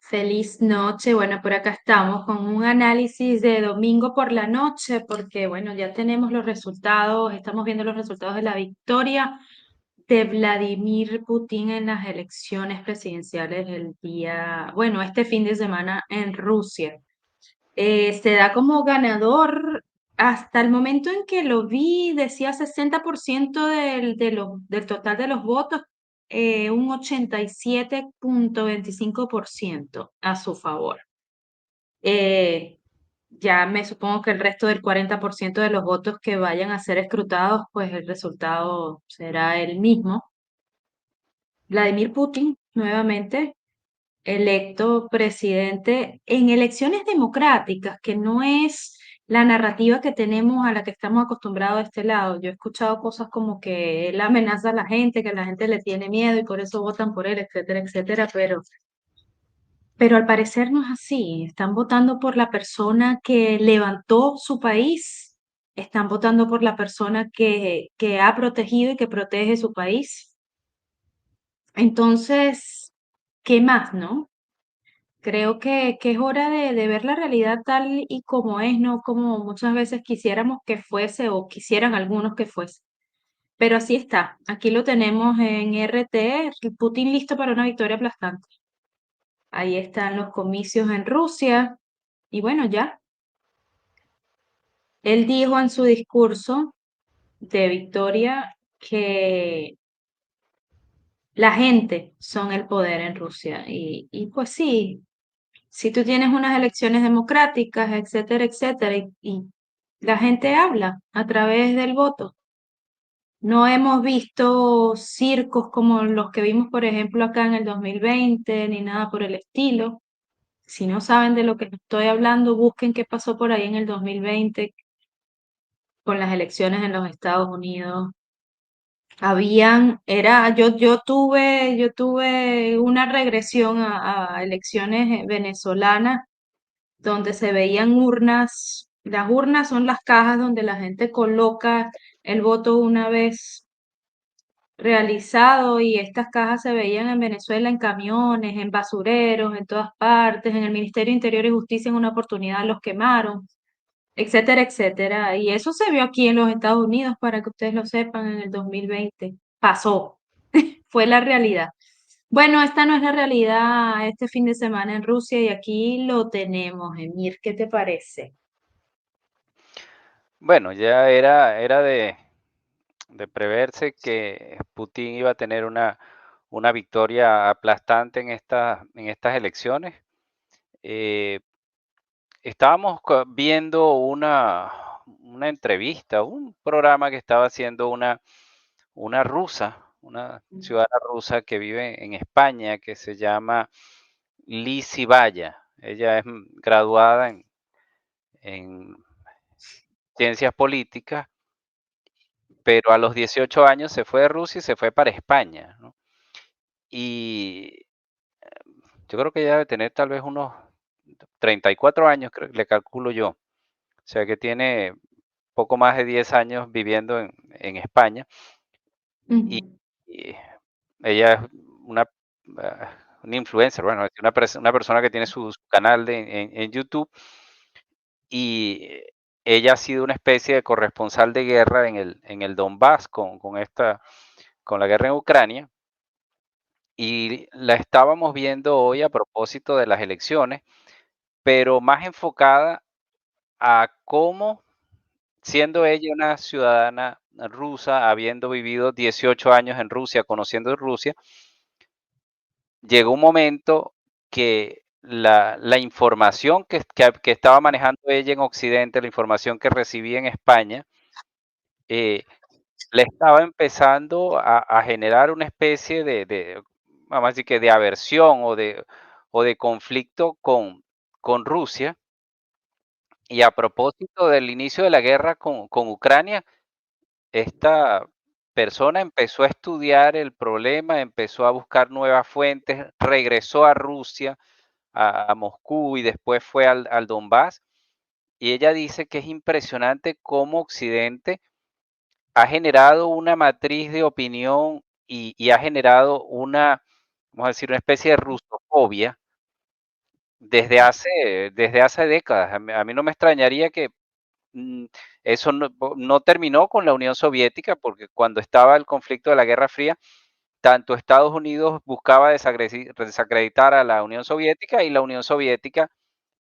Feliz noche. Bueno, por acá estamos con un análisis de domingo por la noche, porque bueno, ya tenemos los resultados, estamos viendo los resultados de la victoria de Vladimir Putin en las elecciones presidenciales el día, bueno, este fin de semana en Rusia. Se da como ganador, hasta el momento en que lo vi, decía 60% del total de los votos, un 87,25% a su favor. Eh, ya me supongo que el resto del 40% de los votos que vayan a ser escrutados, pues el resultado será el mismo. Vladimir Putin, nuevamente electo presidente en elecciones democráticas, que no es la narrativa que tenemos a la que estamos acostumbrados de este lado. Yo he escuchado cosas como que él amenaza a la gente, que la gente le tiene miedo y por eso votan por él, etcétera, etcétera, pero al parecer no es así. Están votando por la persona que levantó su país, están votando por la persona que ha protegido y que protege su país. Entonces, ¿qué más, no? Creo que es hora de ver la realidad tal y como es, no como muchas veces quisiéramos que fuese o quisieran algunos que fuese. Pero así está. Aquí lo tenemos en RT, Putin listo para una victoria aplastante. Ahí están los comicios en Rusia. Y bueno, ya. Él dijo en su discurso de victoria que la gente son el poder en Rusia. Y pues sí, si tú tienes unas elecciones democráticas, etcétera, etcétera, y la gente habla a través del voto. No hemos visto circos como los que vimos, por ejemplo, acá en el 2020, ni nada por el estilo. Si no saben de lo que estoy hablando, busquen qué pasó por ahí en el 2020 con las elecciones en los Estados Unidos. Yo tuve una regresión a elecciones venezolanas donde se veían urnas. Las urnas son las cajas donde la gente coloca el voto una vez realizado y estas cajas se veían en Venezuela en camiones, en basureros, en todas partes, en el Ministerio de Interior y Justicia en una oportunidad los quemaron, etcétera, etcétera. Y eso se vio aquí en los Estados Unidos, para que ustedes lo sepan, en el 2020. Pasó, fue la realidad. Bueno, esta no es la realidad este fin de semana en Rusia y aquí lo tenemos, Emir, ¿qué te parece? Bueno, ya era de preverse que Putin iba a tener una victoria aplastante en estas elecciones. Eh, Estábamos viendo una entrevista, un programa que estaba haciendo una rusa, una ciudadana rusa que vive en España, que se llama Lizy Vaya. Ella es graduada en ciencias políticas, pero a los 18 años se fue de Rusia y se fue para España, ¿no? Y yo creo que ella debe tener tal vez unos 34 años, le calculo yo. O sea que tiene poco más de 10 años viviendo en España. Y, Ujú. y ella es una, una influencer, bueno, es una persona que tiene su canal en YouTube. Y ella ha sido una especie de corresponsal de guerra en el Donbass con la guerra en Ucrania. Y la estábamos viendo hoy a propósito de las elecciones, pero más enfocada a cómo, siendo ella una ciudadana rusa, habiendo vivido 18 años en Rusia, conociendo Rusia, llegó un momento que la información que estaba manejando ella en Occidente, la información que recibía en España, eh, le estaba empezando a generar una especie vamos a decir que de aversión o de conflicto con Rusia. Y a propósito del inicio de la guerra con Ucrania, esta persona empezó a estudiar el problema, empezó a buscar nuevas fuentes, regresó a Rusia, a Moscú y después fue al Donbass. Y ella dice que es impresionante cómo Occidente ha generado una matriz de opinión y ha generado vamos a decir, una especie de rusofobia desde hace décadas. A mí no me extrañaría que mm, eso no terminó con la Unión Soviética, porque cuando estaba el conflicto de la Guerra Fría, tanto Estados Unidos buscaba desacreditar a la Unión Soviética y la Unión Soviética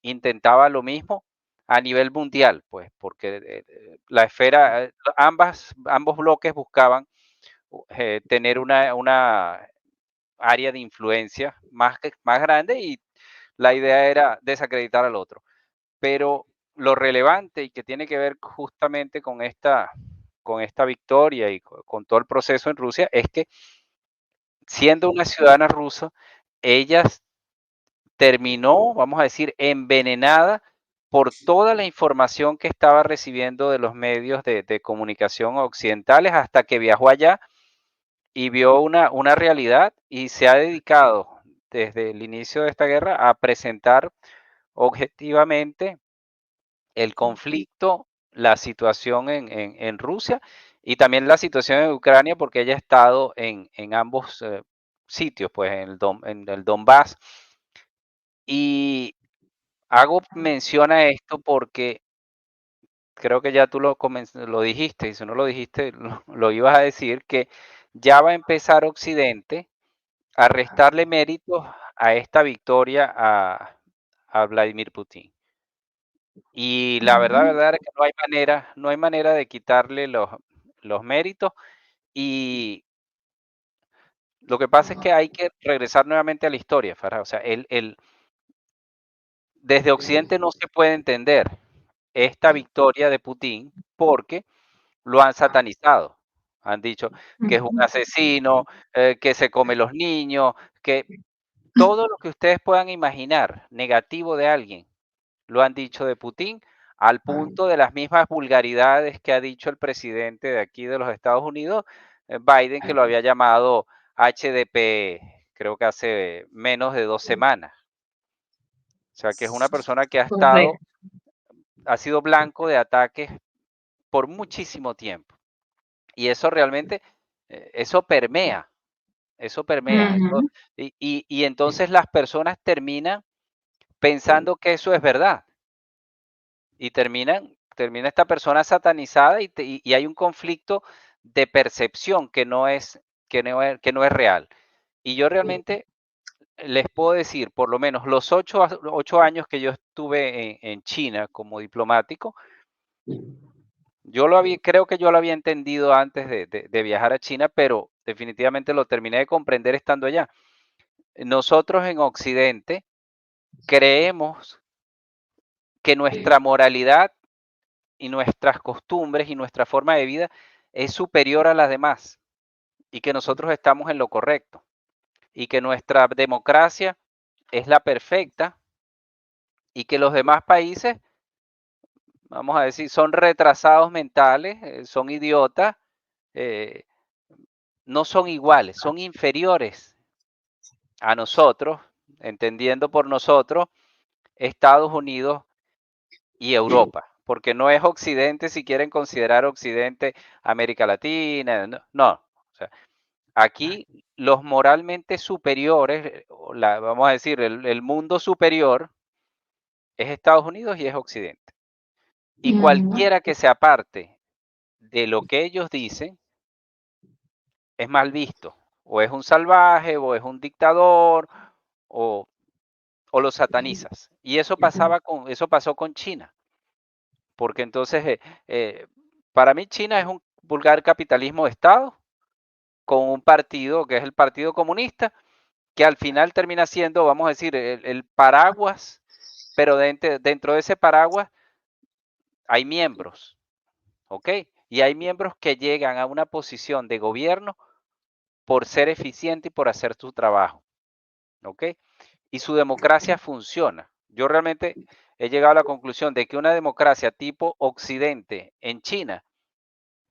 intentaba lo mismo a nivel mundial, pues, porque la esfera, ambos bloques buscaban tener una área de influencia más grande y la idea era desacreditar al otro. Pero lo relevante y que tiene que ver justamente con esta victoria y con todo el proceso en Rusia es que siendo una ciudadana rusa, ella terminó, vamos a decir, envenenada por toda la información que estaba recibiendo de los medios de comunicación occidentales hasta que viajó allá y vio una realidad y se ha dedicado desde el inicio de esta guerra a presentar objetivamente el conflicto, la situación en Rusia y también la situación en Ucrania, porque ella ha estado en ambos sitios, pues en el Donbass. Y hago mención a esto porque creo que ya tú lo dijiste, y si no lo dijiste, lo ibas a decir, que ya va a empezar Occidente a restarle méritos a esta victoria a Vladimir Putin. Y la Ujú. verdad es que no hay manera de quitarle los méritos. Y lo que pasa es que hay que regresar nuevamente a la historia, Farah. O sea, desde Occidente no se puede entender esta victoria de Putin porque lo han satanizado. Han dicho que es un Ujú. asesino, que se come los niños, que todo lo que ustedes puedan imaginar negativo de alguien lo han dicho de Putin, al punto de las mismas vulgaridades que ha dicho el presidente de aquí de los Estados Unidos, Biden, que lo había llamado HDP, creo que hace menos de 2 semanas. O sea, que es una persona que Correcto. ha sido blanco de ataques por muchísimo tiempo. Y eso realmente, eso permea, Ujú. y entonces las personas terminan pensando que eso es verdad. Y termina esta persona satanizada y hay un conflicto de percepción que no es real. Y yo realmente les puedo decir, por lo menos los 8 años que yo estuve en China como diplomático, creo que yo lo había entendido antes de viajar a China, pero definitivamente lo terminé de comprender estando allá. Nosotros en Occidente creemos que nuestra moralidad y nuestras costumbres y nuestra forma de vida es superior a las demás y que nosotros estamos en lo correcto y que nuestra democracia es la perfecta y que los demás países, vamos a decir, son retrasados mentales, son idiotas, eh, no son iguales, son inferiores a nosotros, entendiendo por nosotros Estados Unidos y Europa, porque no es Occidente si quieren considerar Occidente América Latina, no, no. O sea, aquí los moralmente superiores, vamos a decir, el mundo superior es Estados Unidos y es Occidente. Y Ujú. cualquiera que se aparte de lo que ellos dicen es mal visto, o es un salvaje, o es un dictador, o, o lo satanizas. Y eso pasó con China, porque entonces, para mí China es un vulgar capitalismo de Estado con un partido que es el Partido Comunista, que al final termina siendo, vamos a decir, el paraguas, pero dentro de ese paraguas hay miembros, ¿ok? Y hay miembros que llegan a una posición de gobierno por ser eficiente y por hacer su trabajo, ¿ok? Y su democracia funciona. Yo realmente he llegado a la conclusión de que una democracia tipo Occidente en China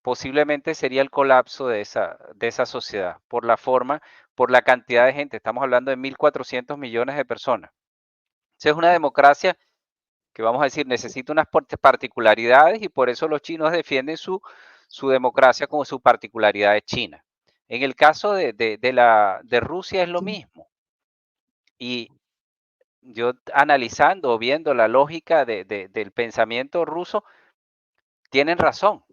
posiblemente sería el colapso de esa sociedad, por la forma, por la cantidad de gente. Estamos hablando de 1.400 millones de personas. Esa es una democracia que, vamos a decir, necesita unas particularidades y por eso los chinos defienden su democracia como su particularidad de China. En el caso de Rusia es lo mismo. Y yo analizando o viendo la lógica del pensamiento ruso, tienen razón.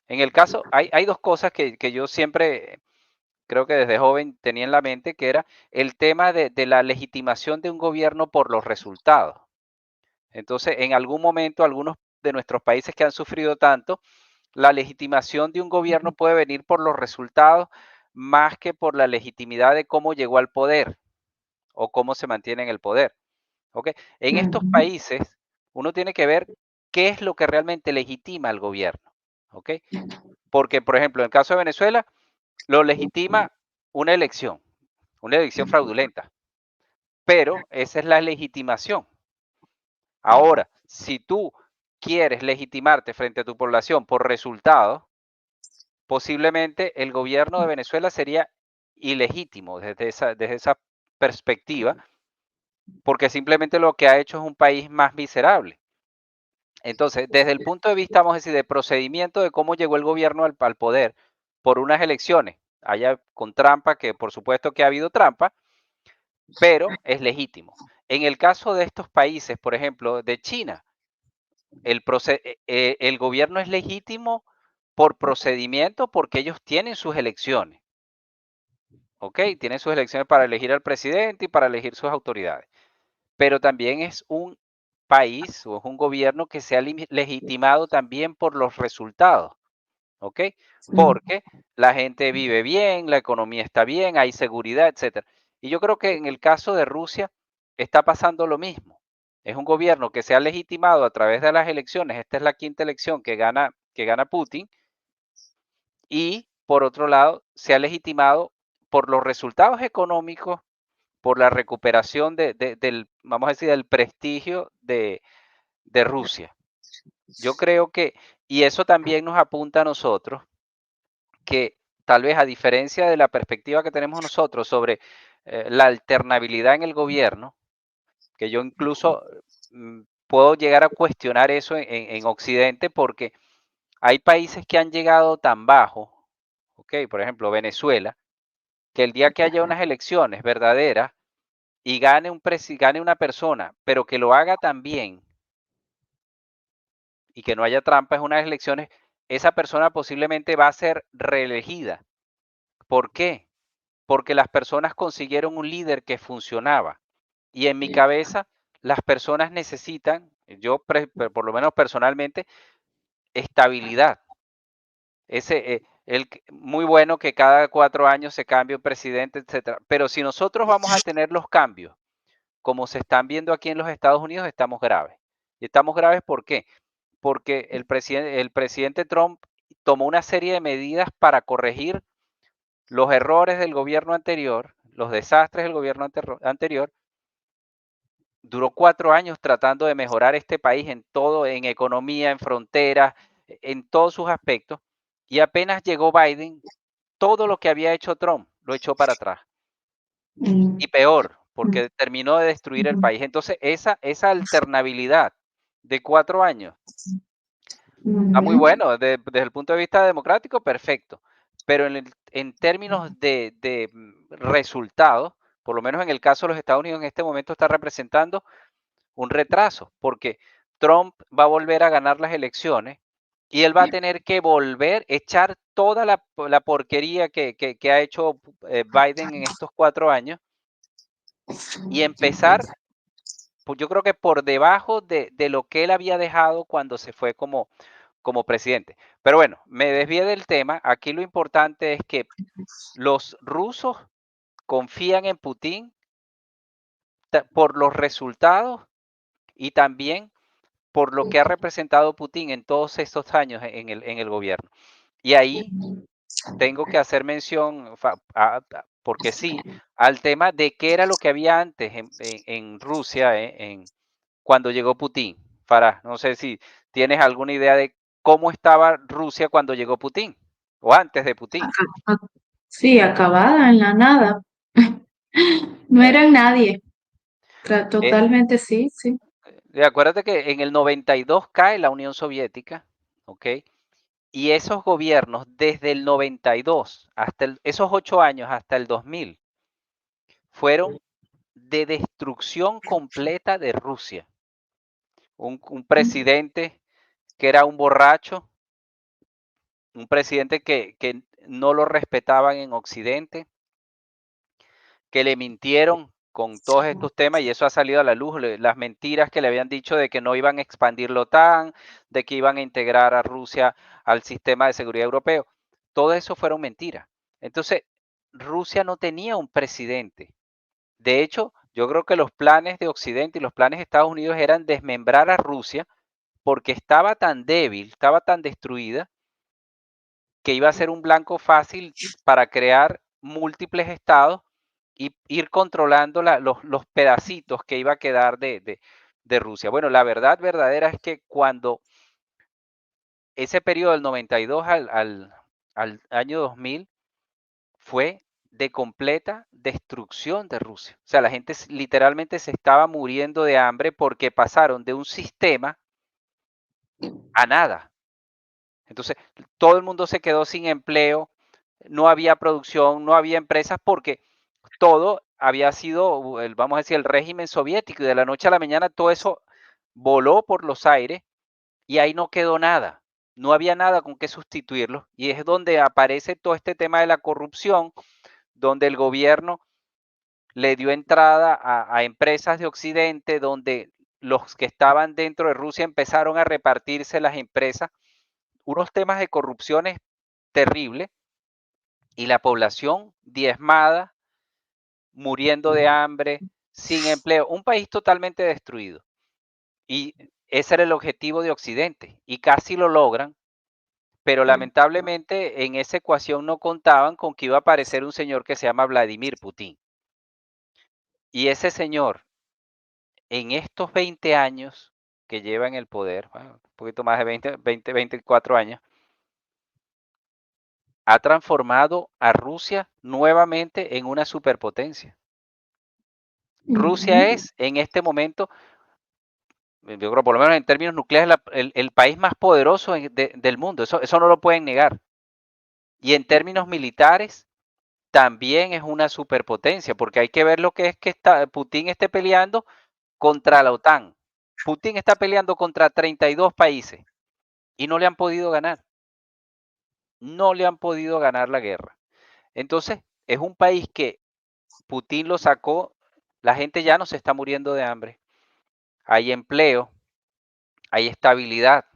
En el caso, hay dos cosas que yo siempre creo que desde joven tenía en la mente, que era el tema de la legitimación de un gobierno por los resultados. Entonces, en algún momento, algunos de nuestros países que han sufrido tanto, la legitimación de un gobierno puede venir por los resultados más que por la legitimidad de cómo llegó al poder o cómo se mantiene en el poder. ¿Ok? En estos Ujú, países, uno tiene que ver qué es lo que realmente legitima al gobierno. ¿Ok? Porque, por ejemplo, en el caso de Venezuela, lo legitima una elección fraudulenta, pero esa es la legitimación. Ahora, si tú quieres legitimarte frente a tu población por resultados, posiblemente el gobierno de Venezuela sería ilegítimo desde esa perspectiva, porque simplemente lo que ha hecho es un país más miserable. Entonces, desde el punto de vista, vamos a decir, de procedimiento de cómo llegó el gobierno al poder por unas elecciones, allá con trampa, que por supuesto que ha habido trampa, pero es legítimo. En el caso de estos países, por ejemplo, de China, el gobierno es legítimo por procedimiento porque ellos tienen sus elecciones, ¿ok? Tienen sus elecciones para elegir al presidente y para elegir sus autoridades. Pero también es un país o es un gobierno que se ha legitimado también por los resultados, ¿ok? ujú. Porque la gente vive bien, la economía está bien, hay seguridad, etcétera. Y yo creo que en el caso de Rusia está pasando lo mismo. Es un gobierno que se ha legitimado a través de las elecciones. Esta es la quinta elección que gana Putin. Y por otro lado, se ha legitimado por los resultados económicos, por la recuperación del, vamos a decir, del prestigio de Rusia. Yo creo que, y eso también nos apunta a nosotros que tal vez a diferencia de la perspectiva que tenemos nosotros sobre la alternabilidad en el gobierno, que yo incluso puedo llegar a cuestionar eso en Occidente porque hay países que han llegado tan bajo, ok, por ejemplo Venezuela, que el día que haya unas elecciones verdaderas y gane una persona, pero que lo haga también y que no haya trampa en unas elecciones, esa persona posiblemente va a ser reelegida. ¿Por qué? Porque las personas consiguieron un líder que funcionaba. Y en mi cabeza, las personas necesitan, por lo menos personalmente, estabilidad. Muy bueno que cada 4 años se cambie un presidente, etcétera. Pero si nosotros vamos a tener los cambios, como se están viendo aquí en los Estados Unidos, estamos graves. Y estamos graves, ¿por qué? Porque el presidente Trump tomó una serie de medidas para corregir los errores del gobierno anterior, los desastres del gobierno anterior. Duró 4 años tratando de mejorar este país en todo, en economía, en fronteras, en todos sus aspectos. Y apenas llegó Biden, todo lo que había hecho Trump lo echó para atrás. Mm, Y peor, porque terminó de destruir el ujú, país. Entonces, esa alternabilidad de 4 años está muy ujú, bueno. Desde el punto de vista democrático, perfecto. Pero en términos de resultados, por lo menos en el caso de los Estados Unidos en este momento está representando un retraso, porque Trump va a volver a ganar las elecciones y él va a tener que volver a echar toda la porquería que ha hecho Biden en estos 4 años y empezar, pues yo creo que por debajo de lo que él había dejado cuando se fue como presidente. Pero bueno, me desvié del tema. Aquí lo importante es que los rusos confían en Putin por los resultados y también por lo que ha representado Putin en todos estos años en el gobierno. Y ahí tengo que hacer mención, porque sí, al tema de qué era lo que había antes en Rusia, cuando llegó Putin. Farah, no sé si tienes alguna idea de cómo estaba Rusia cuando llegó Putin o antes de Putin. sí, acabada en la nada. No Eh, eran nadie. eh, Totalmente sí, sí. Acuérdate que en el 92 cae la Unión Soviética, ¿ok? Y esos gobiernos desde el 92 hasta esos 8 años hasta el 2000 fueron de destrucción completa de Rusia. Un presidente que era un borracho, un presidente que no lo respetaban en Occidente, que le mintieron con todos estos temas y eso ha salido a la luz, las mentiras que le habían dicho de que no iban a expandir la OTAN, de que iban a integrar a Rusia al sistema de seguridad europeo. Todo eso fueron mentiras. Entonces, Rusia no tenía un presidente. De hecho, yo creo que los planes de Occidente y los planes de Estados Unidos eran desmembrar a Rusia porque estaba tan débil, estaba tan destruida, que iba a ser un blanco fácil para crear múltiples estados y ir controlando los pedacitos que iba a quedar de Rusia. Bueno, la verdad verdadera es que cuando ese periodo del 92 al año 2000 fue de completa destrucción de Rusia. O sea, la gente literalmente se estaba muriendo de hambre porque pasaron de un sistema a nada. Entonces, todo el mundo se quedó sin empleo, no había producción, no había empresas porque todo había sido, vamos a decir, el régimen soviético y de la noche a la mañana todo eso voló por los aires y ahí no quedó nada. No había nada con qué sustituirlo y es donde aparece todo este tema de la corrupción, donde el gobierno le dio entrada a empresas de Occidente, donde los que estaban dentro de Rusia empezaron a repartirse las empresas, unos temas de corrupciones terribles y la población diezmada, muriendo de hambre, sin empleo, un país totalmente destruido. Y ese era el objetivo de Occidente y casi lo logran, pero lamentablemente en esa ecuación no contaban con que iba a aparecer un señor que se llama Vladimir Putin. Y ese señor, en estos 20 años que lleva en el poder, bueno, un poquito más de 24 años, ha transformado a Rusia nuevamente en una superpotencia. Rusia es en este momento, yo creo por lo menos en términos nucleares, el país más poderoso del mundo, eso no lo pueden negar. Y en términos militares, también es una superpotencia, porque hay que ver lo que es que Putin esté peleando contra la OTAN. Putin está peleando contra 32 países y no le han podido ganar. No le han podido ganar la guerra. Entonces, es un país que Putin lo sacó, la gente ya no se está muriendo de hambre. Hay empleo, hay estabilidad,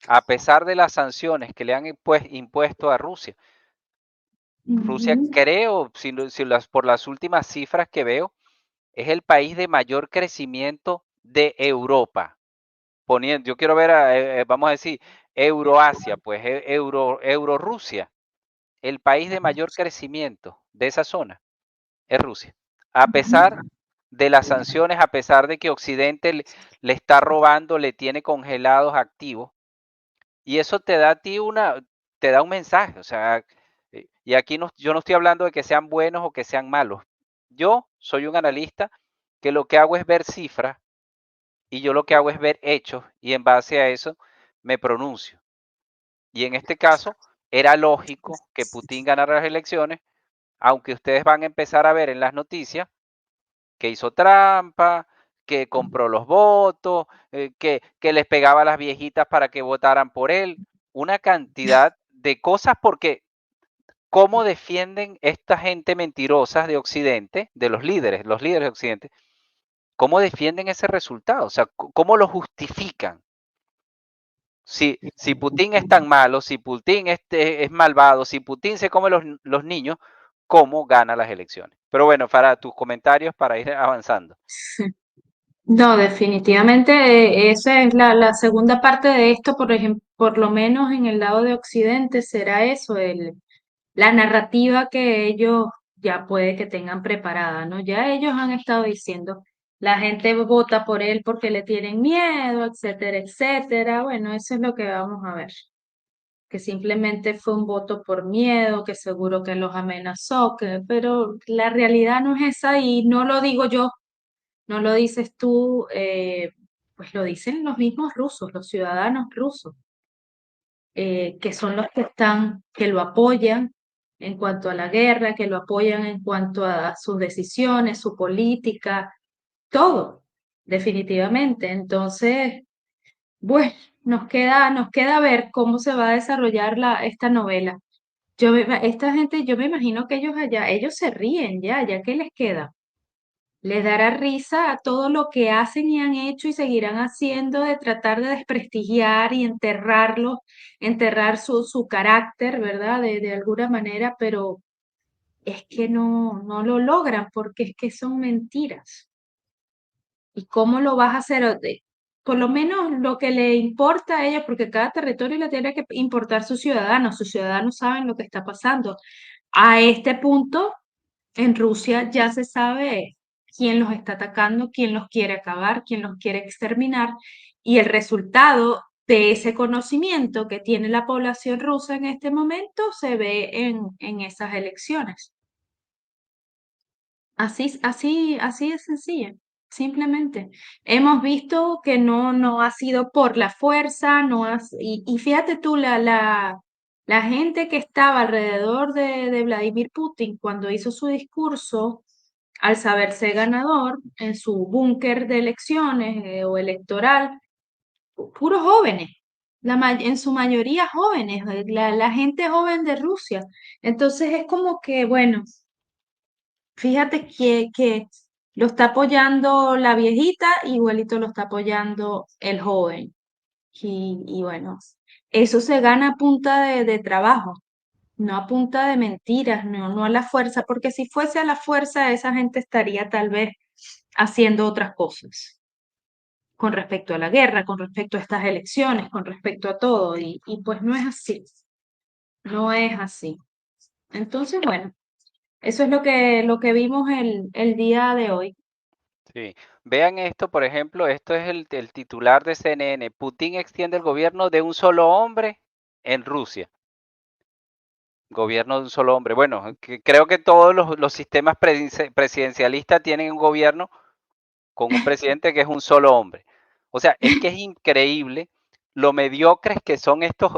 a pesar de las sanciones que le han impuesto a Rusia. Rusia, creo, por las últimas cifras que veo, es el país de mayor crecimiento de Europa. Yo quiero ver, vamos a decir, Euroasia, pues Rusia, el país de mayor crecimiento de esa zona es Rusia. A pesar de las sanciones, a pesar de que Occidente le está robando, le tiene congelados activos, y eso te da a ti te da un mensaje, o sea, y aquí yo no estoy hablando de que sean buenos o que sean malos. Yo soy un analista que lo que hago es ver cifras y yo lo que hago es ver hechos y en base a eso me pronuncio. Y en este caso era lógico que Putin ganara las elecciones, aunque ustedes van a empezar a ver en las noticias que hizo trampa, que compró los votos, que les pegaba a las viejitas para que votaran por él, una cantidad de cosas porque ¿cómo defienden esta gente mentirosa de Occidente, de los líderes de Occidente? ¿Cómo defienden ese resultado? O sea, ¿cómo lo justifican? Si Putin es tan malo, si Putin es malvado, si Putin se come los niños, ¿cómo gana las elecciones? Pero bueno, para tus comentarios para ir avanzando. No, definitivamente esa es la segunda parte de esto, por ejemplo, por lo menos en el lado de Occidente será eso, la narrativa que ellos ya puede que tengan preparada, ¿no? Ya ellos han estado diciendo, la gente vota por él porque le tienen miedo, etcétera, etcétera. Bueno, eso es lo que vamos a ver, que simplemente fue un voto por miedo, que seguro que los amenazó, pero la realidad no es esa y no lo digo yo, no lo dices tú, pues lo dicen los mismos rusos, los ciudadanos rusos, que son los que están, que lo apoyan. en cuanto a la guerra, que lo apoyan en cuanto a sus decisiones, su política, todo, definitivamente. Entonces, bueno, nos queda ver cómo se va a desarrollar esta novela. Esta gente, yo me imagino que ellos allá, ellos se ríen ya ¿qué les queda? Les dará risa a todo lo que hacen y han hecho y seguirán haciendo de tratar de desprestigiar y enterrarlo, enterrar su carácter, ¿verdad? De alguna manera, pero es que no lo logran porque es que son mentiras. ¿Y cómo lo vas a hacer? Por lo menos lo que le importa a ellos, porque cada territorio le tiene que importar sus ciudadanos saben lo que está pasando. A este punto, en Rusia ya se sabe quién los está atacando, quién los quiere acabar, quién los quiere exterminar, y el resultado de ese conocimiento que tiene la población rusa en este momento se ve en esas elecciones. Así es sencilla, simplemente. Hemos visto que no ha sido por la fuerza, y fíjate tú, la gente que estaba alrededor de Vladimir Putin cuando hizo su discurso, al saberse ganador en su búnker de elecciones o electoral, puros jóvenes, en su mayoría jóvenes, la gente joven de Rusia. Entonces es como que, bueno. Fíjate que lo está apoyando la viejita, igualito lo está apoyando el joven. Y bueno, eso se gana a punta de trabajo, no a punta de mentiras, no a la fuerza, porque si fuese a la fuerza, esa gente estaría tal vez haciendo otras cosas con respecto a la guerra, con respecto a estas elecciones, con respecto a todo, y pues no es así, no es así. Entonces, bueno, eso es lo que vimos el día de hoy. Sí. Vean esto, por ejemplo, esto es el titular de CNN. Putin extiende el gobierno de un solo hombre en Rusia. Gobierno de un solo hombre. Bueno, creo que todos los sistemas presidencialistas tienen un gobierno con un presidente que es un solo hombre. O sea, es que es increíble lo mediocres que son estos,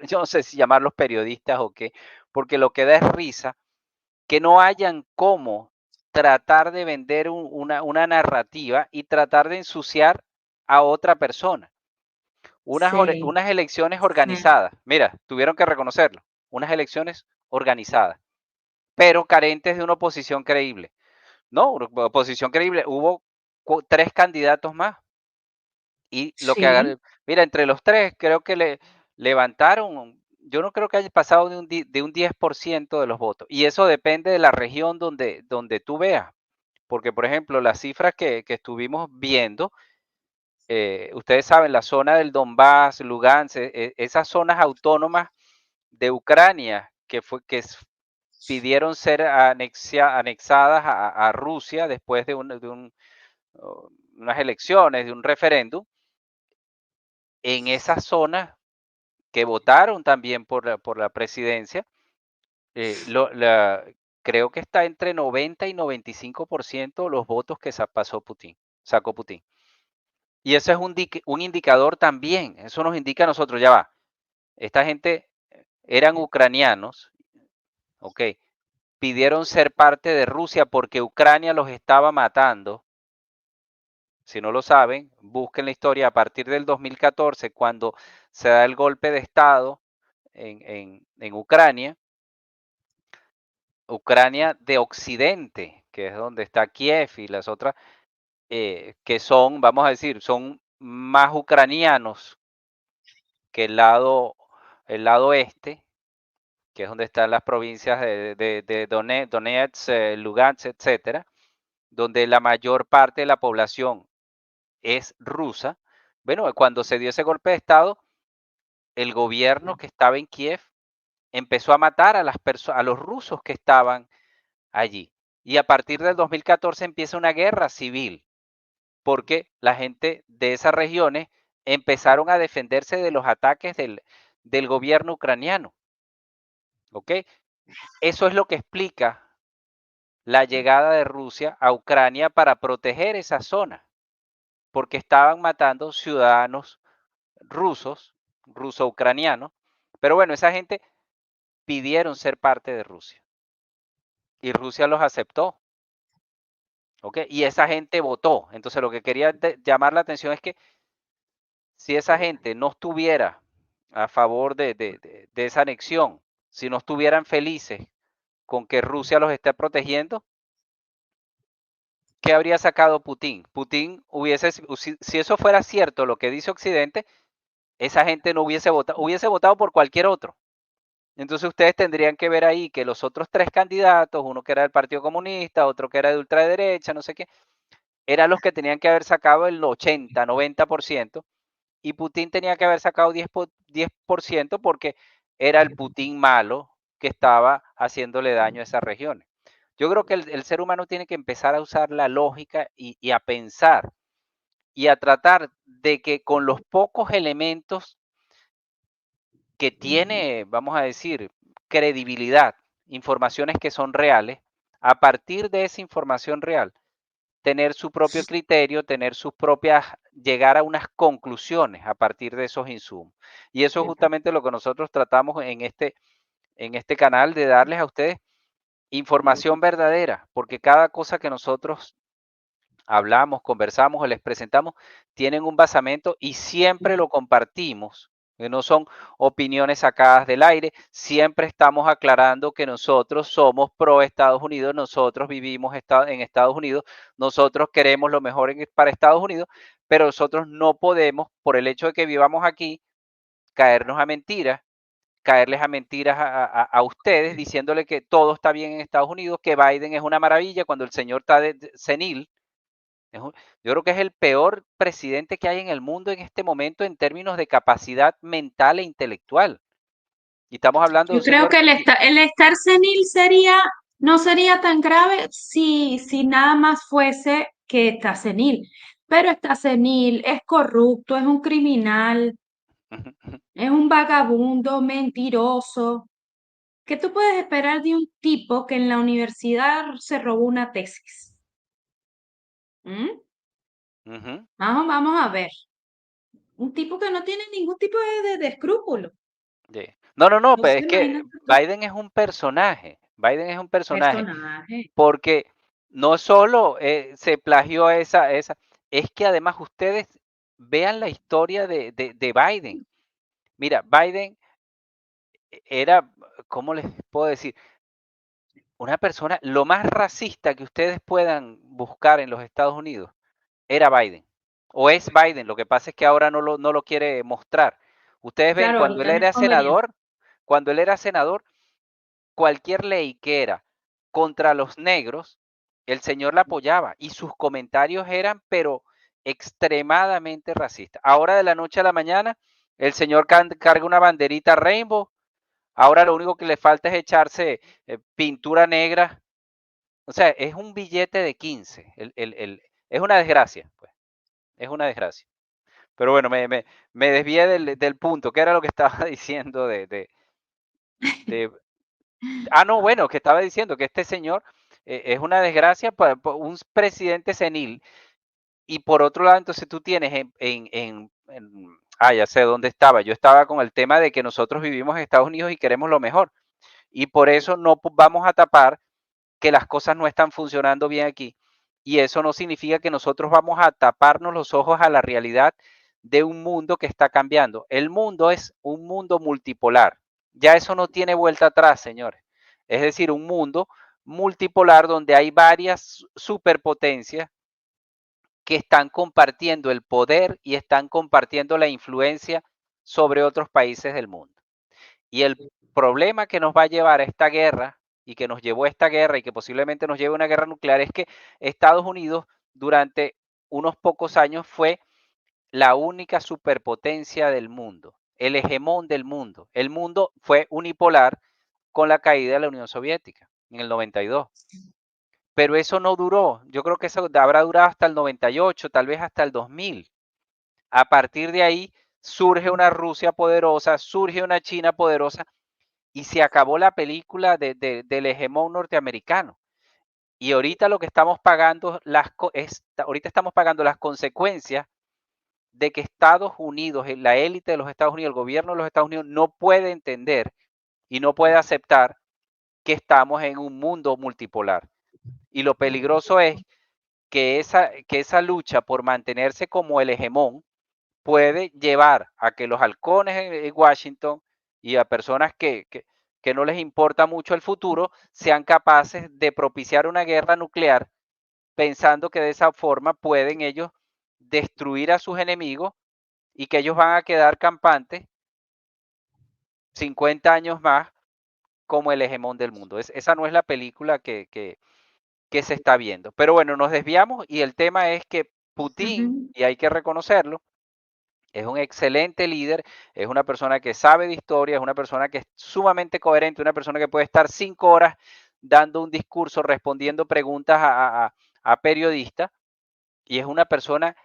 yo no sé si llamarlos periodistas o qué, porque lo que da es risa que no hayan cómo tratar de vender una narrativa y tratar de ensuciar a otra persona. Sí, Unas elecciones sí, organizadas, mira, tuvieron que reconocerlo, unas elecciones organizadas, pero carentes de una oposición creíble. No, una oposición creíble, hubo tres candidatos más y lo que sí, mira, entre los tres creo que le levantaron, yo no creo que haya pasado de un 10% de los votos. Y eso depende de la región donde tú veas. Porque, por ejemplo, las cifras que estuvimos viendo, ustedes saben, la zona del Donbass, Lugansk, esas zonas autónomas de Ucrania pidieron ser anexadas a Rusia después unas elecciones, de un referéndum, en esas zonas que votaron también por la presidencia, creo que está entre 90 y 95% los votos que sacó Putin. Y eso es un indicador también, eso nos indica a nosotros, ya va, esta gente eran ucranianos, ok, pidieron ser parte de Rusia porque Ucrania los estaba matando. Si no lo saben, busquen la historia a partir del 2014, cuando se da el golpe de Estado en Ucrania, Ucrania de Occidente, que es donde está Kiev y las otras, que son, vamos a decir, son más ucranianos que el lado este, que es donde están las provincias de Donetsk, Lugansk, etcétera, donde la mayor parte de la población es rusa. Bueno, cuando se dio ese golpe de Estado, el gobierno que estaba en Kiev empezó a matar a los rusos que estaban allí. Y a partir del 2014 empieza una guerra civil, porque la gente de esas regiones empezaron a defenderse de los ataques del gobierno ucraniano. ¿Ok? Eso es lo que explica la llegada de Rusia a Ucrania para proteger esa zona, porque estaban matando ciudadanos rusos, ruso-ucranianos. Pero bueno, esa gente pidieron ser parte de Rusia y Rusia los aceptó. ¿Ok? Y esa gente votó. Entonces lo que quería llamar la atención es que si esa gente no estuviera a favor de esa anexión, si no estuvieran felices con que Rusia los esté protegiendo, ¿qué habría sacado Putin? Putin hubiese, si eso fuera cierto lo que dice Occidente, esa gente no hubiese votado por cualquier otro. Entonces ustedes tendrían que ver ahí que los otros tres candidatos, uno que era del Partido Comunista, otro que era de ultraderecha, no sé qué, eran los que tenían que haber sacado el 80, 90%, y Putin tenía que haber sacado 10% porque era el Putin malo que estaba haciéndole daño a esas regiones. Yo creo que el ser humano tiene que empezar a usar la lógica y a pensar y a tratar de que con los pocos elementos que tiene, vamos a decir, credibilidad, informaciones que son reales, a partir de esa información real, tener su propio criterio, tener sus propias, llegar a unas conclusiones a partir de esos insumos. Y eso es justamente lo que nosotros tratamos en este canal, de darles a ustedes información verdadera, porque cada cosa que nosotros hablamos, conversamos o les presentamos, tienen un basamento y siempre lo compartimos, que no son opiniones sacadas del aire, siempre estamos aclarando que nosotros somos pro Estados Unidos, nosotros vivimos en Estados Unidos, nosotros queremos lo mejor para Estados Unidos, pero nosotros no podemos, por el hecho de que vivamos aquí, caernos a mentiras, caerles a mentiras a ustedes, diciéndole que todo está bien en Estados Unidos, que Biden es una maravilla cuando el señor está senil. Yo creo que es el peor presidente que hay en el mundo en este momento en términos de capacidad mental e intelectual. Y estamos hablando de Yo un creo señor que el estar senil no sería tan grave si nada más fuese que está senil. Pero está senil, es corrupto, es un criminal, es un vagabundo, mentiroso. ¿Qué tú puedes esperar de un tipo que en la universidad se robó una tesis? ¿Mm? Vamos a ver. Un tipo que no tiene ningún tipo de escrúpulo. No, no, no, pero Entonces, es que imagínate tú, Biden es un personaje. Biden es un personaje personaje. porque no solo se plagió es que además ustedes vean la historia de Biden. Mira, Biden era, ¿cómo les puedo decir? Una persona, lo más racista que ustedes puedan buscar en los Estados Unidos era Biden. O es Biden, lo que pasa es que ahora no lo quiere mostrar. Ustedes ven, Claro, ahorita no es conveniente. cuando él era senador, cualquier ley que era contra los negros, el señor la apoyaba y sus comentarios eran, pero extremadamente racistas. Ahora de la noche a la mañana, el señor carga una banderita rainbow. Ahora lo único que le falta es echarse pintura negra. O sea, es un billete de 15. Es una desgracia, pues. Es una desgracia. Pero bueno, me desvié del punto. ¿Qué era lo que estaba diciendo de no, bueno, que estaba diciendo que este señor es una desgracia para un presidente senil. Y por otro lado, entonces tú tienes ya sé dónde estaba. Yo estaba con el tema de que nosotros vivimos en Estados Unidos y queremos lo mejor. Y por eso no vamos a tapar que las cosas no están funcionando bien aquí. Y eso no significa que nosotros vamos a taparnos los ojos a la realidad de un mundo que está cambiando. El mundo es un mundo multipolar. Ya eso no tiene vuelta atrás, señores. Es decir, un mundo multipolar donde hay varias superpotencias que están compartiendo el poder y están compartiendo la influencia sobre otros países del mundo. Y el problema que nos va a llevar a esta guerra y que nos llevó a esta guerra y que posiblemente nos lleve a una guerra nuclear es que Estados Unidos durante unos pocos años fue la única superpotencia del mundo, el hegemón del mundo. El mundo fue unipolar con la caída de la Unión Soviética en el 92. Pero eso no duró. Yo creo que eso habrá durado hasta el 98, tal vez hasta el 2000. A partir de ahí surge una Rusia poderosa, surge una China poderosa y se acabó la película del hegemón norteamericano. Y ahorita lo que estamos pagando, ahorita estamos pagando las consecuencias de que Estados Unidos, la élite de los Estados Unidos, el gobierno de los Estados Unidos no puede entender y no puede aceptar que estamos en un mundo multipolar. Y lo peligroso es que esa lucha por mantenerse como el hegemón puede llevar a que los halcones en Washington y a personas que no les importa mucho el futuro sean capaces de propiciar una guerra nuclear pensando que de esa forma pueden ellos destruir a sus enemigos y que ellos van a quedar campantes 50 años más como el hegemón del mundo. Esa no es la película que se está viendo. Pero bueno, nos desviamos y el tema es que Putin, Ujú. y hay que reconocerlo, es un excelente líder, es una persona que sabe de historia, es una persona que es sumamente coherente, una persona que puede estar 5 horas dando un discurso, respondiendo preguntas a periodistas, y es una persona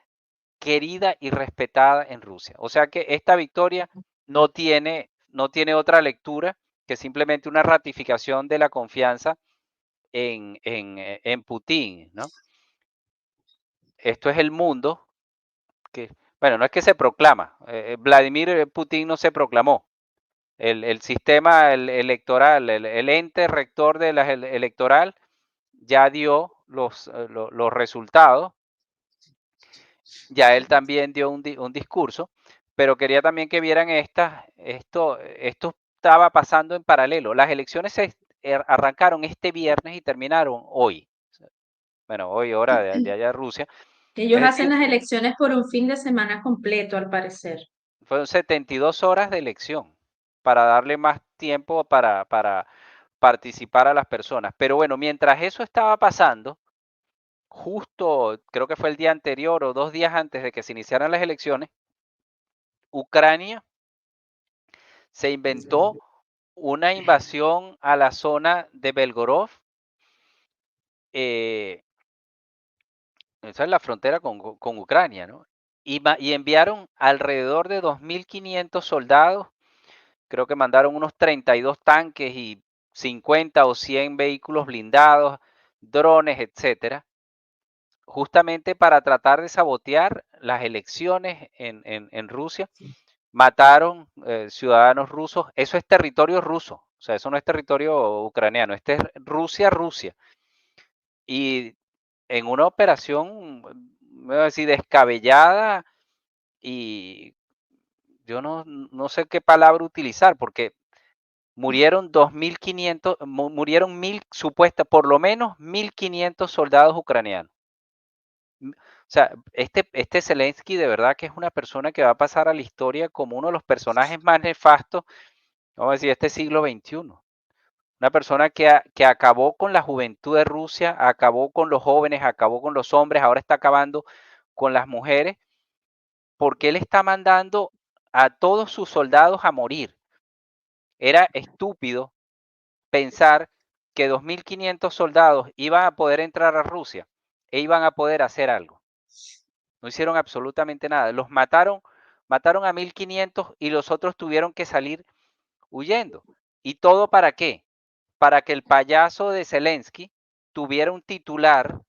querida y respetada en Rusia. O sea que esta victoria no tiene otra lectura que simplemente una ratificación de la confianza en Putin, ¿no? Esto es el mundo que, bueno, no es que se proclama, Vladimir Putin no se proclamó. El sistema electoral, el ente rector de la electoral ya dio los resultados, ya él también dio un discurso, pero quería también que vieran esto estaba pasando en paralelo. Las elecciones arrancaron este viernes y terminaron hoy. Bueno, hoy hora de allá de Rusia. Ellos Es hacen decir, las elecciones por un fin de semana completo, al parecer. fueron 72 horas de elección para darle más tiempo para participar a las personas. Pero bueno, mientras eso estaba pasando, justo creo que fue el día anterior o 2 días antes de que se iniciaran las elecciones, Ucrania se inventó una invasión a la zona de Belgorod, eh, esa es la frontera con Ucrania, ¿no? Y enviaron alrededor de 2.500 soldados, creo que mandaron unos 32 tanques y 50 o 100 vehículos blindados, drones, etcétera, justamente para tratar de sabotear las elecciones en Rusia. Mataron ciudadanos rusos, eso es territorio ruso, o sea, eso no es territorio ucraniano, este es Rusia, Rusia. Y en una operación, voy a decir, descabellada y yo no sé qué palabra utilizar, porque murieron 2.500, murieron por lo menos 1.500 soldados ucranianos. O sea, este Zelensky de verdad que es una persona que va a pasar a la historia como uno de los personajes más nefastos, vamos a decir, este siglo XXI. Una persona que acabó con la juventud de Rusia, acabó con los jóvenes, acabó con los hombres, ahora está acabando con las mujeres, porque él está mandando a todos sus soldados a morir. Era estúpido pensar que 2.500 soldados iban a poder entrar a Rusia e iban a poder hacer algo. No hicieron absolutamente nada. Los mataron a 1.500 y los otros tuvieron que salir huyendo. ¿Y todo para qué? Para que el payaso de Zelensky tuviera un titular,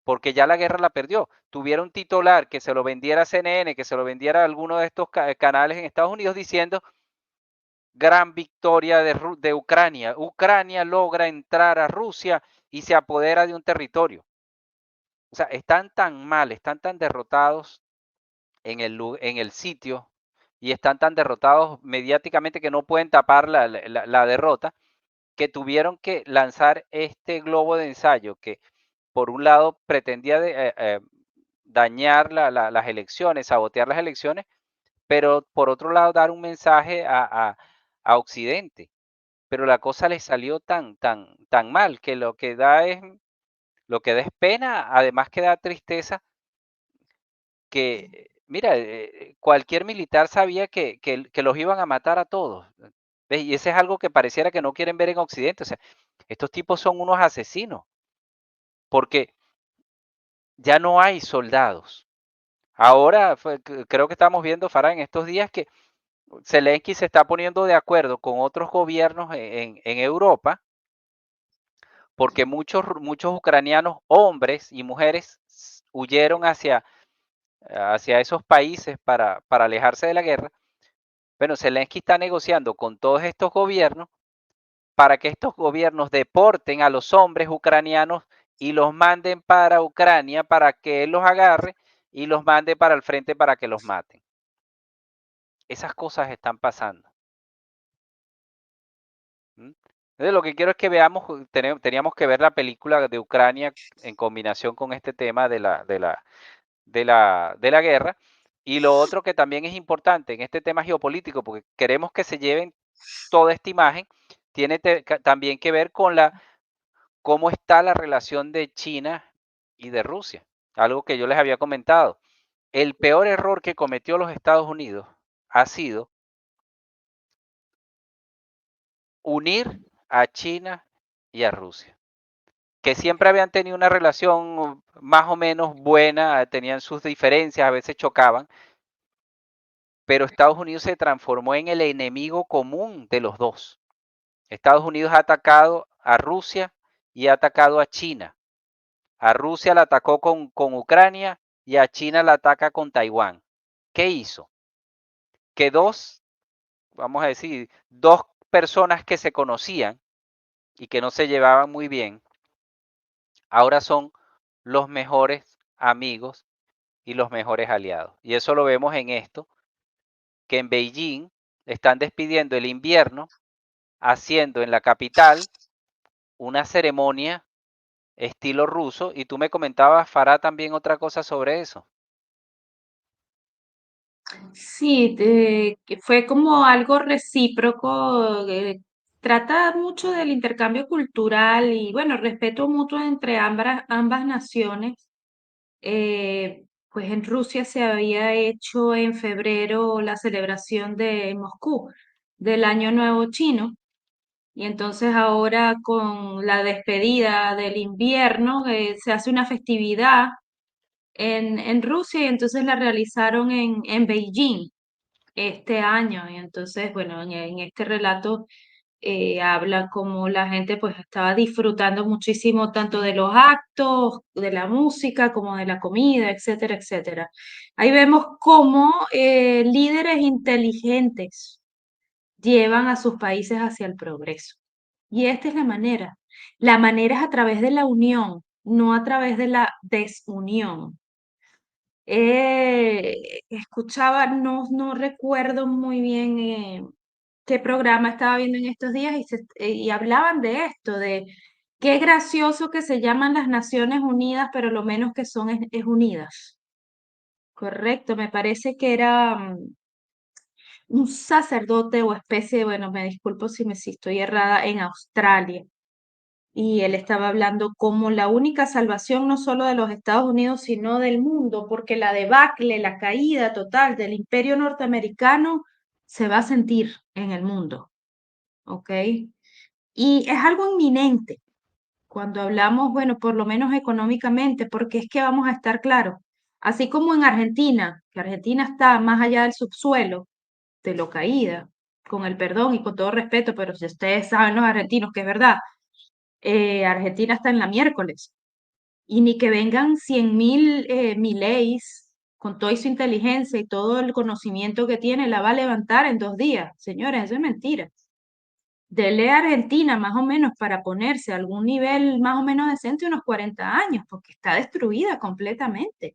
porque ya la guerra la perdió, tuviera un titular que se lo vendiera a CNN, que se lo vendiera a alguno de estos canales en Estados Unidos diciendo gran victoria de Ucrania. Ucrania logra entrar a Rusia y se apodera de un territorio. O sea, están tan mal, están tan derrotados en el sitio y están tan derrotados mediáticamente que no pueden tapar la derrota, que tuvieron que lanzar este globo de ensayo que por un lado pretendía dañar las elecciones, sabotear las elecciones, pero por otro lado dar un mensaje a Occidente. Pero la cosa les salió tan mal que lo que da es pena, además que da tristeza que, mira, cualquier militar sabía que los iban a matar a todos. ¿Ves? Y ese es algo que pareciera que no quieren ver en Occidente. O sea, estos tipos son unos asesinos, porque ya no hay soldados. Ahora creo que estamos viendo, Farah, en estos días que Zelensky se está poniendo de acuerdo con otros gobiernos en Europa, porque muchos ucranianos, hombres y mujeres, huyeron hacia esos países para alejarse de la guerra. Bueno, Zelensky está negociando con todos estos gobiernos para que estos gobiernos deporten a los hombres ucranianos y los manden para Ucrania para que él los agarre y los mande para el frente para que los maten. Esas cosas están pasando. Entonces, lo que quiero es que veamos, teníamos que ver la película de Ucrania en combinación con este tema de la guerra. Y lo otro que también es importante en este tema geopolítico, porque queremos que se lleven toda esta imagen, tiene también que ver con cómo está la relación de China y de Rusia. Algo que yo les había comentado. El peor error que cometió los Estados Unidos ha sido unir a China y a Rusia, que siempre habían tenido una relación más o menos buena, tenían sus diferencias, a veces chocaban, pero Estados Unidos se transformó en el enemigo común de los dos. Estados Unidos ha atacado a Rusia y ha atacado a China. A Rusia la atacó con Ucrania y a China la ataca con Taiwán. ¿Qué hizo? Que vamos a decir, dos personas que se conocían y que no se llevaban muy bien, ahora son los mejores amigos y los mejores aliados. Y eso lo vemos en esto, que en Beijing están despidiendo el invierno, haciendo en la capital una ceremonia estilo ruso, y tú me comentabas, Farah, también otra cosa sobre eso. Sí, que fue como algo recíproco, trata mucho del intercambio cultural y bueno, respeto mutuo entre ambas naciones. Pues en Rusia se había hecho en febrero la celebración de Moscú, del Año Nuevo Chino, y entonces ahora con la despedida del invierno se hace una festividad en Rusia y entonces la realizaron en Beijing este año. Y entonces, bueno, en este relato habla como la gente pues estaba disfrutando muchísimo tanto de los actos, de la música, como de la comida, etcétera, etcétera. Ahí vemos cómo líderes inteligentes llevan a sus países hacia el progreso. Y esta es la manera. La manera es a través de la unión, no a través de la desunión. Escuchaba, no recuerdo muy bien qué programa estaba viendo en estos días y hablaban de esto, de qué gracioso que se llaman las Naciones Unidas, pero lo menos que son es unidas. Correcto, me parece que era un sacerdote o especie, bueno, me disculpo si estoy errada, en Australia. Y él estaba hablando como la única salvación no solo de los Estados Unidos, sino del mundo, porque la debacle, la caída total del imperio norteamericano se va a sentir en el mundo, ¿ok? Y es algo inminente cuando hablamos, bueno, por lo menos económicamente, porque es que vamos a estar claros, así como en Argentina, que Argentina está más allá del subsuelo de lo caída, con el perdón y con todo respeto, pero si ustedes saben los argentinos que es verdad, Argentina está en la miércoles. Y ni que vengan 100.000 Mileis con toda su inteligencia y todo el conocimiento que tiene, la va a levantar en 2 días. Señores, eso es mentira. Dele a Argentina más o menos para ponerse a algún nivel más o menos decente unos 40 años, porque está destruida completamente.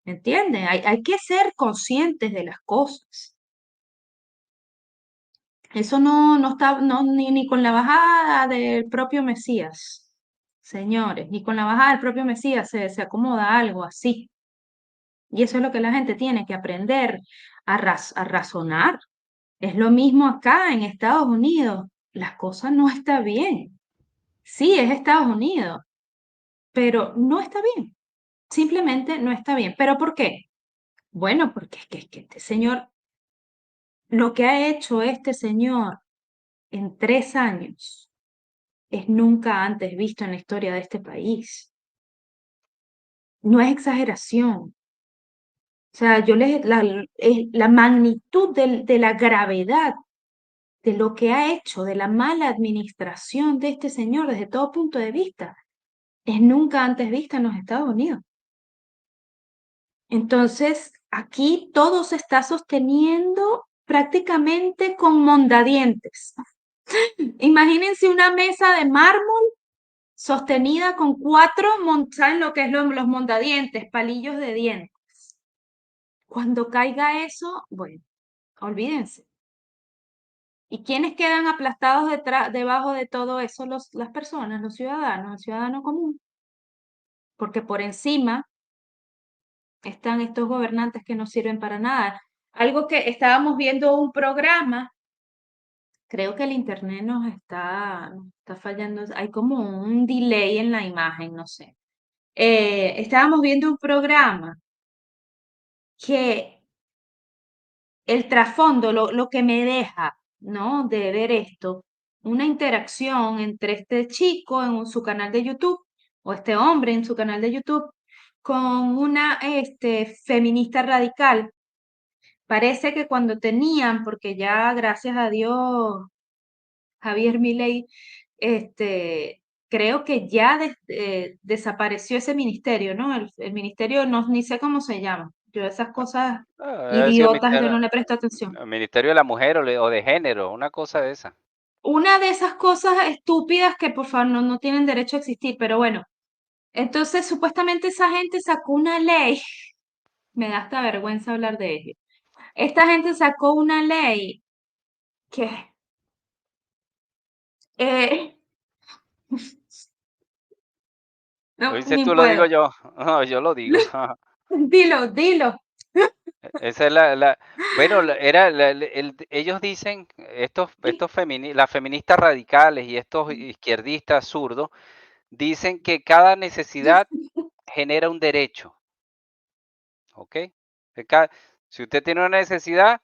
¿Me entienden? Hay que ser conscientes de las cosas. Eso no está ni con la bajada del propio Mesías, señores, ni con la bajada del propio Mesías se acomoda algo así. Y eso es lo que la gente tiene que aprender a razonar. Es lo mismo acá en Estados Unidos. Las cosas no están bien. Sí, es Estados Unidos, pero no está bien. Simplemente no está bien. ¿Pero por qué? Bueno, porque es que este señor, lo que ha hecho este señor en 3 años es nunca antes visto en la historia de este país. No es exageración. O sea, la magnitud de la gravedad de lo que ha hecho, de la mala administración de este señor desde todo punto de vista, es nunca antes vista en los Estados Unidos. Entonces, aquí todo se está sosteniendo prácticamente con mondadientes. Imagínense una mesa de mármol sostenida con ¿saben lo que es los mondadientes? Palillos de dientes. Cuando caiga eso, bueno, olvídense. ¿Y quiénes quedan aplastados debajo de todo eso? Las personas, los ciudadanos, el ciudadano común. Porque por encima están estos gobernantes que no sirven para nada. Algo que estábamos viendo un programa, creo que el internet nos está fallando, hay como un delay en la imagen, no sé. Estábamos viendo un programa que el trasfondo, lo que me deja, ¿no? De ver esto, una interacción entre este chico su canal de YouTube, o este hombre en su canal de YouTube, con una feminista radical. Parece que cuando tenían, porque ya gracias a Dios, Javier Milei, creo que ya desapareció ese ministerio, ¿no? El ministerio, no, ni sé cómo se llama. Yo esas cosas Ha sido idiotas, yo no le presto atención. Ministerio de la Mujer o de Género, una cosa de esa. Una de esas cosas estúpidas que por favor no tienen derecho a existir, pero bueno, entonces supuestamente esa gente sacó una ley, me da hasta vergüenza hablar de ello. Esta gente sacó una ley que eh, ¿Lo no, dices ni tú, lo digo puedo. yo? No, yo lo digo. Dilo, dilo. Esa es bueno, ellos dicen, las feministas radicales y estos izquierdistas zurdos, dicen que cada necesidad genera un derecho, ¿ok? Si usted tiene una necesidad,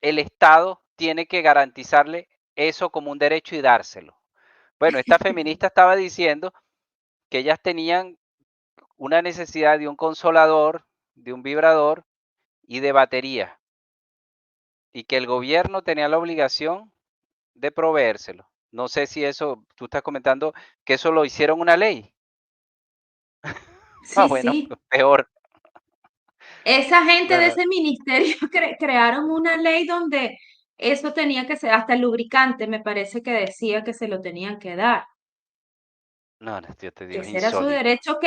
el Estado tiene que garantizarle eso como un derecho y dárselo. Bueno, esta feminista estaba diciendo que ellas tenían una necesidad de un consolador, de un vibrador y de batería, y que el gobierno tenía la obligación de proveérselo. No sé si eso, tú estás comentando que eso lo hicieron una ley. Ah, Sí, bueno, sí. peor. Esa gente No, de no, ese ministerio crearon una ley donde eso tenía que ser, hasta el lubricante me parece que decía que se lo tenían que dar, no, no, Dios te que digo, es ese era su insólito. derecho,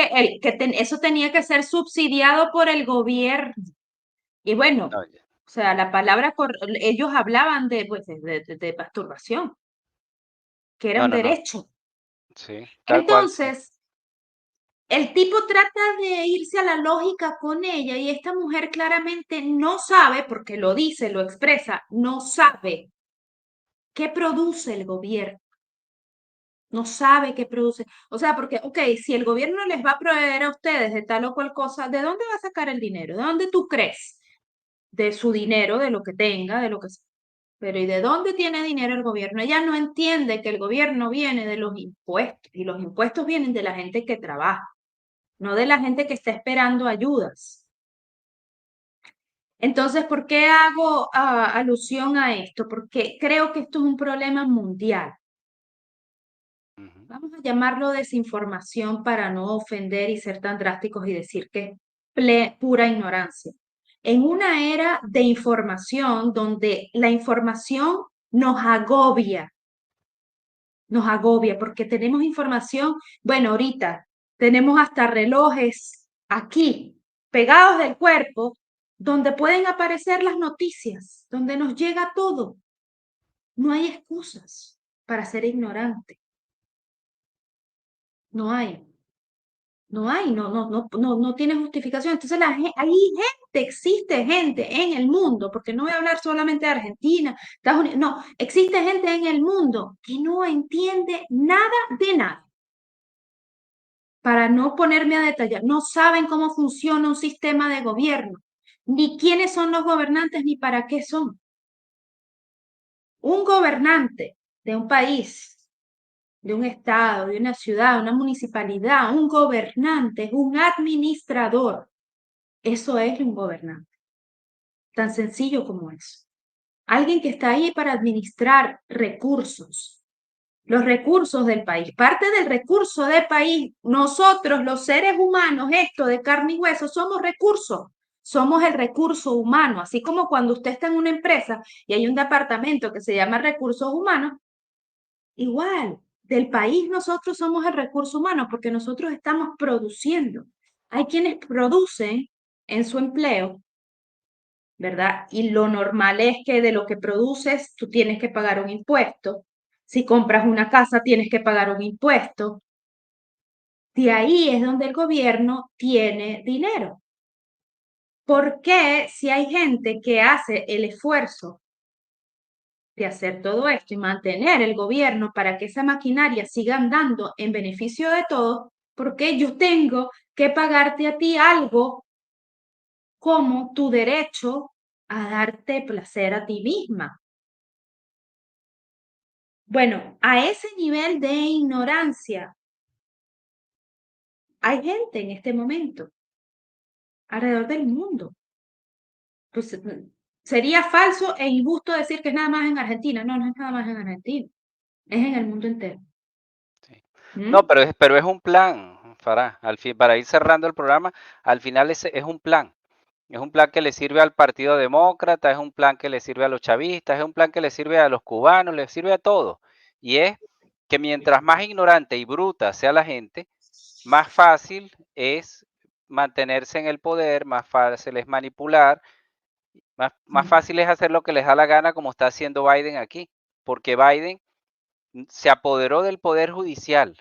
eso tenía que ser subsidiado por el gobierno. Y bueno, No, o sea, ellos hablaban de, pues, de masturbación, que era no, un no, no, derecho. sí, tal cual, sí. Entonces, el tipo trata de irse a la lógica con ella y esta mujer claramente no sabe, porque lo dice, lo expresa, no sabe qué produce el gobierno. No sabe qué produce. O sea, porque, ok, si el gobierno les va a proveer a ustedes de tal o cual cosa, ¿de dónde va a sacar el dinero? ¿De dónde tú crees? De su dinero, de lo que tenga, de lo que sea. Pero ¿y de dónde tiene dinero el gobierno? Ella no entiende que el gobierno viene de los impuestos y los impuestos vienen de la gente que trabaja, no de la gente que está esperando ayudas. Entonces, ¿por qué hago alusión a esto? Porque creo que esto es un problema mundial. Ujú, Vamos a llamarlo desinformación para no ofender y ser tan drásticos y decir que es pura ignorancia. En una era de información donde la información nos agobia porque tenemos información, bueno, ahorita tenemos hasta relojes aquí, pegados del cuerpo, donde pueden aparecer las noticias, donde nos llega todo. No hay excusas para ser ignorante, no hay. No tiene justificación. Entonces, hay gente, existe gente en el mundo, porque no voy a hablar solamente de Argentina, Estados Unidos, no, existe gente en el mundo que no entiende nada de nada. Para no ponerme a detallar, no saben cómo funciona un sistema de gobierno, ni quiénes son los gobernantes, ni para qué son. Un gobernante de un país, de un estado, de una ciudad, una municipalidad, un gobernante es un administrador. Eso es un gobernante, tan sencillo como eso. Alguien que está ahí para administrar recursos, los recursos del país. Parte del recurso del país, nosotros los seres humanos, esto de carne y hueso, somos recursos. somos el recurso humano, así como cuando usted está en una empresa y hay un departamento que se llama recursos humanos, igual, del país nosotros somos el recurso humano porque nosotros estamos produciendo. Hay quienes producen en su empleo, ¿verdad? Y lo normal es que de lo que produces tú tienes que pagar un impuesto. Si compras una casa tienes que pagar un impuesto. De ahí es donde el gobierno tiene dinero. ¿Por qué si hay gente que hace el esfuerzo de hacer todo esto y mantener el gobierno para que esa maquinaria siga andando en beneficio de todos, por qué yo tengo que pagarte a ti algo como tu derecho a darte placer a ti misma? Bueno, a ese nivel de ignorancia hay gente en este momento alrededor del mundo. Pues sería falso e injusto decir que es nada más en Argentina. No, no es nada más en Argentina, es en el mundo entero. Sí. No, ¿Mm? pero es un plan, Farah. Para ir cerrando el programa, al final es un plan. Es un plan que le sirve al Partido Demócrata, es un plan que le sirve a los chavistas, es un plan que le sirve a los cubanos, le sirve a todos. Y es que mientras más ignorante y bruta sea la gente, más fácil es mantenerse en el poder, más fácil es manipular, más Mm. fácil es hacer lo que les da la gana como está haciendo Biden aquí. Porque Biden se apoderó del poder judicial.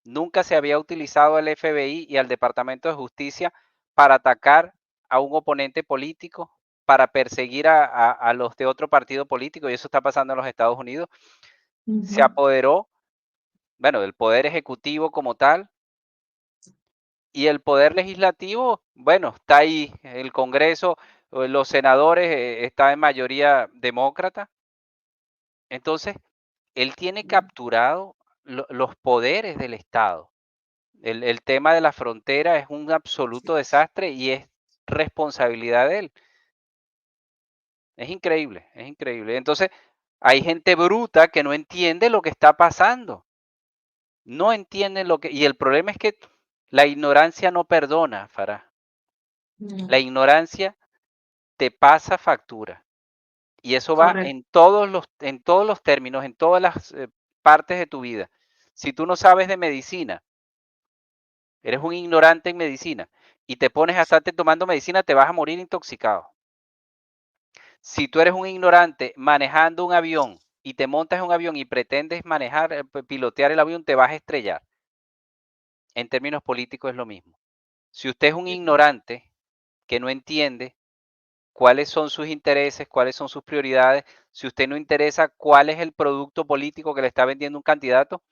Nunca se había utilizado al FBI y al Departamento de Justicia para atacar a un oponente político, para perseguir a los de otro partido político, y eso está pasando en los Estados Unidos. Se Ujú. apoderó, bueno, del poder ejecutivo como tal, y el poder legislativo, bueno, está ahí, el Congreso, los senadores, está en mayoría demócrata. Entonces, él tiene capturado los poderes del Estado. El tema de la frontera es un absoluto desastre y es responsabilidad de él. Es increíble, es increíble. Entonces, hay gente bruta que no entiende lo que está pasando. No entienden lo que... Y el problema es que la ignorancia no perdona, Farah. La Mm. ignorancia te pasa factura. Y eso va Correcto. en todos los términos, en todas las partes de tu vida. Si tú no sabes de medicina, eres un ignorante en medicina y te pones a estarte tomando medicina, te vas a morir intoxicado. Si tú eres un ignorante manejando un avión y te montas en un avión y pretendes manejar, pilotear el avión, te vas a estrellar. En términos políticos es lo mismo. Si usted es un ignorante que no entiende cuáles son sus intereses, cuáles son sus prioridades, si usted no interesa cuál es el producto político que le está vendiendo un candidato,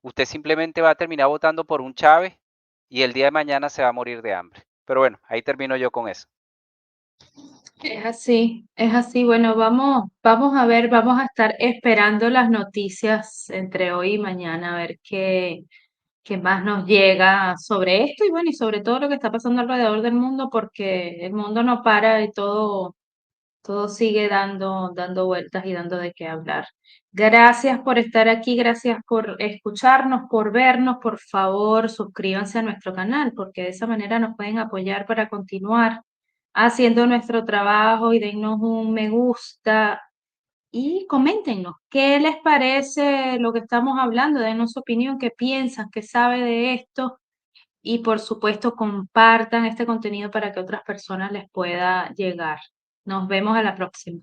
usted simplemente va a terminar votando por un Chávez y el día de mañana se va a morir de hambre. Pero bueno, ahí termino yo con eso. Es así, es así. Bueno, vamos a ver, vamos a estar esperando las noticias entre hoy y mañana a ver qué más nos llega sobre esto y bueno, y sobre todo lo que está pasando alrededor del mundo, porque el mundo no para y todo sigue dando vueltas y dando de qué hablar. Gracias por estar aquí, gracias por escucharnos, por vernos. Por favor, suscríbanse a nuestro canal, porque de esa manera nos pueden apoyar para continuar haciendo nuestro trabajo y dennos un me gusta y coméntenos qué les parece lo que estamos hablando, denos su opinión, qué piensan, qué sabe de esto y por supuesto compartan este contenido para que otras personas les pueda llegar. Nos vemos a la próxima.